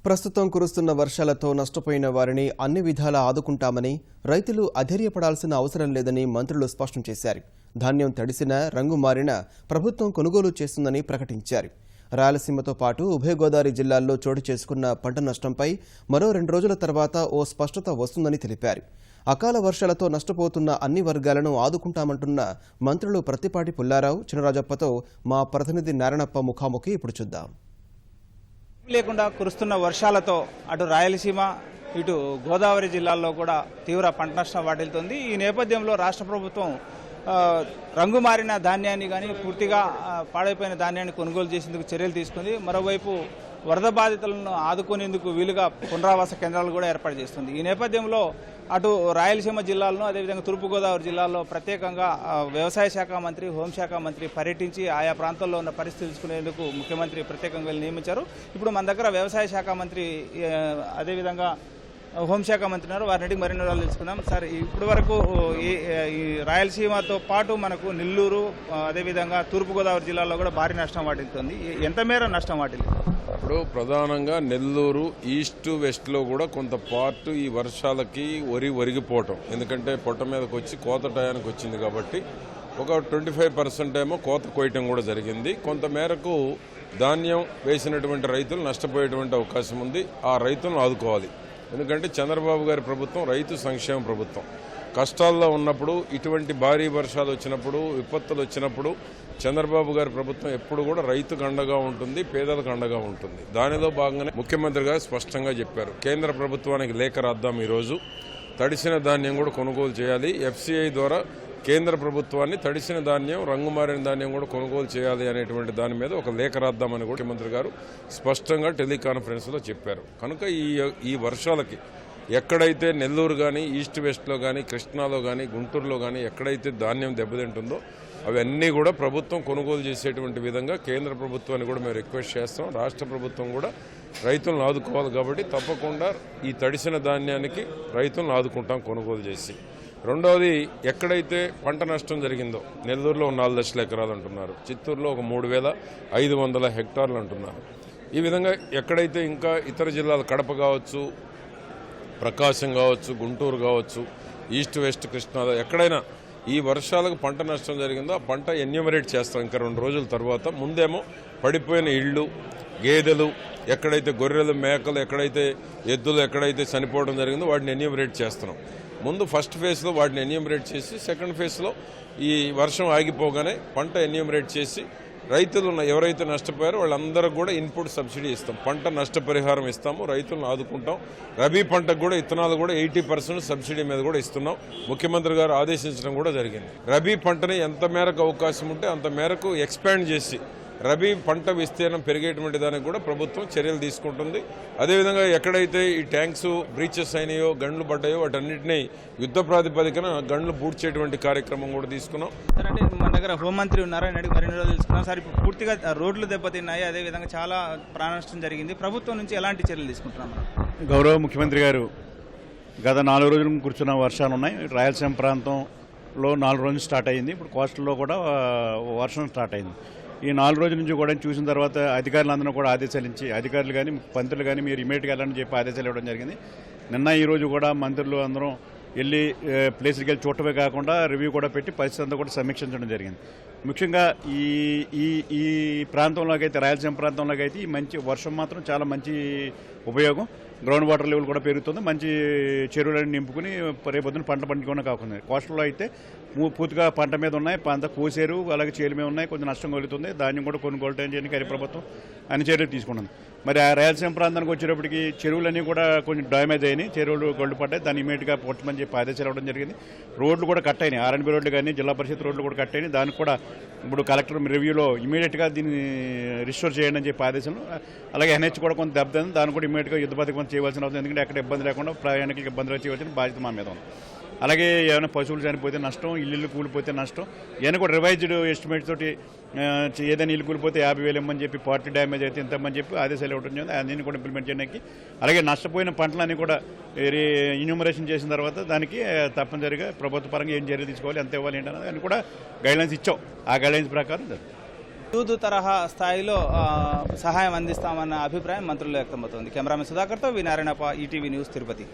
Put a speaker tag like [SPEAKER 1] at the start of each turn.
[SPEAKER 1] ప్రస్తుతం కురుస్తున్న వర్షాలతో నష్టపోయిన వారిని అన్ని విధాలా ఆదుకుంటామని, రైతులు అధైర్యపడాల్సిన అవసరం లేదని మంత్రులు స్పష్టం చేశారు. ధాన్యం తడిసినా, రంగు మారినా ప్రభుత్వం కొనుగోలు చేస్తుందని ప్రకటించారు. రాయలసీమతో పాటు ఉభయ గోదావరి జిల్లాల్లో చోటు చేసుకున్న పంట నష్టంపై మరో 2 రోజుల తర్వాత ఓ స్పష్టత వస్తుందని తెలిపారు. అకాల వర్షాలతో నష్టపోతున్న అన్ని వర్గాలను ఆదుకుంటామంటున్న మంత్రులు ప్రత్తిపాటి పుల్లారావు, చినరాజప్పతో మా ప్రతినిధి నారాయణప్ప ముఖాముఖి ఇప్పుడు చూద్దాం.
[SPEAKER 2] లేకుండా కురుస్తున్న వర్షాలతో అటు రాయలసీమ ఇటు గోదావరి జిల్లాల్లో కూడా తీవ్ర పంట నష్టం వాటిల్తుంది. ఈ నేపథ్యంలో రాష్ట్ర ప్రభుత్వం రంగు మారిన ధాన్యాన్ని కానీ పూర్తిగా పాడైపోయిన ధాన్యాన్ని కొనుగోలు చేసేందుకు చర్యలు తీసుకుంది. మరోవైపు వరద బాధితులను ఆదుకునేందుకు వీలుగా పునరావాస కేంద్రాలు కూడా ఏర్పాటు చేస్తుంది. ఈ నేపథ్యంలో అటు రాయలసీమ జిల్లాలను అదేవిధంగా తూర్పుగోదావరి జిల్లాల్లో ప్రత్యేకంగా వ్యవసాయ శాఖ మంత్రి, హోంశాఖ మంత్రి పర్యటించి ఆయా ప్రాంతాల్లో ఉన్న పరిస్థితి తెలుసుకునేందుకు ముఖ్యమంత్రి ప్రత్యేకంగా నియమించారు. ఇప్పుడు మన దగ్గర వ్యవసాయ శాఖ మంత్రి అదేవిధంగా హోంశాఖ మంత్రి ఉన్నారు. వారిని అడిగి మరిన్ని వివరాలు తెలుసుకుందాం. సార్, ఇప్పటి వరకు ఈ రాయలసీమతో పాటు మనకు నెల్లూరు అదేవిధంగా తూర్పుగోదావరి జిల్లాలో కూడా భారీ నష్టం వాటిల్తుంది. ఎంత మేర నష్టం వాటిల్తుంది?
[SPEAKER 3] ఇప్పుడు ప్రధానంగా నెల్లూరు ఈస్ట్ వెస్ట్లో కూడా కొంత పార్ట్ ఈ వర్షాలకి ఒరిగిపోవటం, ఎందుకంటే పొట్ట మీదకి వచ్చి కోత టయానికి వచ్చింది కాబట్టి ఒక 25% ఏమో కోత కోయటం కూడా జరిగింది. కొంత మేరకు ధాన్యం వేసినటువంటి రైతులు నష్టపోయేటువంటి అవకాశం ఉంది. ఆ రైతులను ఆదుకోవాలి. ఎందుకంటే చంద్రబాబు గారి ప్రభుత్వం రైతు సంక్షేమ ప్రభుత్వం. కష్టాల్లో ఉన్నప్పుడు, ఇటువంటి భారీ వర్షాలు వచ్చినప్పుడు, విపత్తులు వచ్చినప్పుడు చంద్రబాబు గారి ప్రభుత్వం ఎప్పుడు కూడా రైతుకు అండగా ఉంటుంది, పేదలకు అండగా ఉంటుంది. దానిలో భాగంగానే ముఖ్యమంత్రి గారు స్పష్టంగా చెప్పారు, కేంద్ర ప్రభుత్వానికి లేఖ రాద్దాం, ఈరోజు తడిసిన ధాన్యం కూడా కొనుగోలు చేయాలి, ఎఫ్సిఐ ద్వారా కేంద్ర ప్రభుత్వాన్ని తడిసిన ధాన్యం, రంగు మారిన ధాన్యం కూడా కొనుగోలు చేయాలి అనేటువంటి దాని మీద ఒక లేఖ రాద్దామని కూడా ముఖ్యమంత్రి గారు స్పష్టంగా టెలికాన్ఫరెన్స్లో చెప్పారు. కనుక ఈ వర్షాలకి ఎక్కడైతే నెల్లూరు కానీ, ఈస్ట్ వెస్ట్లో కానీ, కృష్ణాలో కానీ, గుంటూరులో కానీ ఎక్కడైతే ధాన్యం దెబ్బతింటుందో అవన్నీ కూడా ప్రభుత్వం కొనుగోలు చేసేటువంటి విధంగా కేంద్ర ప్రభుత్వాన్ని కూడా మేము రిక్వెస్ట్ చేస్తాం. రాష్ట్ర ప్రభుత్వం కూడా రైతులను ఆదుకోవాలి కాబట్టి తప్పకుండా ఈ తడిసిన ధాన్యానికి రైతులను ఆదుకుంటాం కొనుగోలు చేసి. రెండవది, ఎక్కడైతే పంట నష్టం జరిగిందో, నెల్లూరులో 4 లక్షల ఎకరాలు అంటున్నారు, చిత్తూరులో ఒక 3,500 హెక్టార్లు అంటున్నారు. ఈ విధంగా ఎక్కడైతే ఇంకా ఇతర జిల్లాలు కడప కావచ్చు, ప్రకాశం కావచ్చు, గుంటూరు కావచ్చు, ఈస్ట్ వెస్ట్ కృష్ణాలో ఎక్కడైనా ఈ వర్షాలకు పంట నష్టం జరిగిందో ఆ పంట ఎన్యూమరేట్ చేస్తాం ఇంకా 2 రోజుల తర్వాత. ముందేమో పడిపోయిన ఇళ్ళు, గేదెలు, ఎక్కడైతే గొర్రెలు, మేకలు, ఎక్కడైతే ఎద్దులు ఎక్కడైతే చనిపోవడం జరిగిందో వాటిని ఎన్యూమరేట్ చేస్తున్నాం. ముందు ఫస్ట్ ఫేజ్లో వాటిని ఎన్యూమరేట్ చేసి, సెకండ్ ఫేజ్లో ఈ వర్షం ఆగిపోగానే పంట ఎన్యూమరేట్ చేసి రైతులు ఎవరైతే నష్టపోయారో వాళ్ళందరికీ కూడా ఇన్పుట్ సబ్సిడీ ఇస్తాం, పంట నష్టపరిహారం ఇస్తాము, రైతులను ఆదుకుంటాం. రబీ పంటకు కూడా ఇత్తనాలు కూడా 80% సబ్సిడీ మీద కూడా ఇస్తున్నాం. ముఖ్యమంత్రి గారు ఆదేశించడం కూడా జరిగింది. రబీ పంటని ఎంత మేరకు అవకాశం ఉంటే అంత మేరకు ఎక్స్పాండ్ చేసి రబీ పంట విస్తీర్ణం పెరిగేటువంటి దానికి కూడా ప్రభుత్వం చర్యలు తీసుకుంటుంది. అదేవిధంగా ఎక్కడైతే ఈ ట్యాంక్స్ బ్రీచెస్ అయినాయో, గండ్లు పడ్డాయో వాటన్నిటినీ యుద్ధ ప్రాతిపదికన గండ్లు పూడ్చేటువంటి కార్యక్రమం కూడా తీసుకున్నాం.
[SPEAKER 2] అంటే మన దగ్గర హోంమంత్రి ఉన్నారని అడిగి మరిన్ని రోజులు తెలుసుకున్నాం. సార్, ఇప్పుడు పూర్తిగా రోడ్లు దెబ్బతిన్నాయి, అదేవిధంగా చాలా ప్రాణ నష్టం జరిగింది. ప్రభుత్వం నుంచి ఎలాంటి చర్యలు తీసుకుంటున్నాం?
[SPEAKER 4] గౌరవ ముఖ్యమంత్రి గారు గత 4 రోజుల కూర్చున్న వర్షాలు ఉన్నాయి. రాయలసీమ ప్రాంతంలో 4 రోజులు స్టార్ట్ అయ్యింది. ఇప్పుడు కోస్టల్లో కూడా వర్షం స్టార్ట్ అయింది. ఈ 4 రోజుల నుంచి కూడా చూసిన తర్వాత అధికారులందరూ కూడా ఆదేశాలు ఇచ్చి, అధికారులు కానీ మంత్రులు కానీ మీరు ఇమీడియట్గా వెళ్ళాలని చెప్పి ఆదేశాలు ఇవ్వడం జరిగింది. నిన్న ఈరోజు కూడా మంత్రులు అందరం వెళ్ళి ప్లేస్కి వెళ్ళి చూడటమే కాకుండా రివ్యూ కూడా పెట్టి పరిస్థితి అంతా కూడా సమీక్షించడం జరిగింది. ముఖ్యంగా ఈ ప్రాంతంలోకి అయితే, రాయలసీమ ప్రాంతంలోకి అయితే ఈ మంచి వర్షం మాత్రం చాలా మంచి ఉపయోగం. గ్రౌండ్ వాటర్ లెవెల్ కూడా పెరుగుతుంది. మంచి చెరువులన్నీ నింపుకుని రేపొద్దున పంట పండుకోవడం కాకుండా, కోస్టల్లో అయితే పూర్తిగా పంట మీద ఉన్నాయి, పంట కోసేరు, అలాగే చేలు మీద ఉన్నాయి, కొంచెం నష్టం కలుగుతుంది. ధాన్యం కూడా కొనుగోలు చేయడానికి హరి ప్రభుత్వం అన్ని చర్యలు తీసుకున్నది. మరి ఆ రాయలసీమ ప్రాంతానికి వచ్చేటప్పటికి చెరువులన్నీ కూడా కొంచెం డ్యామేజ్ అయినాయి, చెరువులు గొడ్డు పడ్డాయి. దాన్ని ఇమీడియట్గా పొట్టమని చెప్పి ఆదేశాలు ఇవ్వడం జరిగింది. రోడ్లు కూడా కట్ అయినాయి, ఆర్ఎన్బి రోడ్లు కానీ జిల్లా పరిషత్ రోడ్లు కూడా కట్ అయినాయి. దానికి కూడా ఇప్పుడు కలెక్టర్ రివ్యూలో ఇమీడియట్గా దీన్ని రిస్టోర్ చేయండి అని చెప్పి ఆదేశాలు. అలాగే ఎన్హెచ్ కూడా కొంత దెబ్బతింది, దాన్ని కూడా ఇమీడియట్గా యుద్ధ పథకం చేయవలసిన అవసరం, ఎందుకంటే ఎక్కడ ఇబ్బంది లేకుండా ప్రయాణికులకు ఇబ్బంది చేయవలసిన బాధ్యత మా మీద ఉంది. అలాగే ఏమైనా పశువులు చనిపోతే నష్టం, ఇల్లు కూలిపోతే నష్టం, ఇవన్నీ కూడా రివైజ్డ్ ఎస్టిమేట్ తోటి ఏదైనా ఇల్లు కూలిపోతే 50,000 ఇమ్మని చెప్పి, పార్టీ డ్యామేజ్ అయితే ఇంతమని చెప్పి ఆదేశాలు ఇవ్వడం జరిగింది. అన్నీ కూడా ఇంప్లిమెంట్ చేయడానికి, అలాగే నష్టపోయిన పంటలన్నీ కూడా ఇన్యూమరేషన్ చేసిన తర్వాత దానికి తప్పనిసరిగా ప్రభుత్వ పరంగా ఏం చర్యలు తీసుకోవాలి, ఎంత ఇవ్వాలి ఏంటన్నది అని కూడా గైడ్లైన్స్ ఇచ్చాం. ఆ గైడ్లైన్స్ ప్రకారం
[SPEAKER 2] యూదు తరహా స్థాయిలో సహాయం అందిస్తామన్న అభిప్రాయం మంత్రులు వ్యక్తమవుతోంది. కెమెరామెన్ సుధాకర్తో వి నారాయణప్ప, ఈటీవీ న్యూస్, తిరుపతి.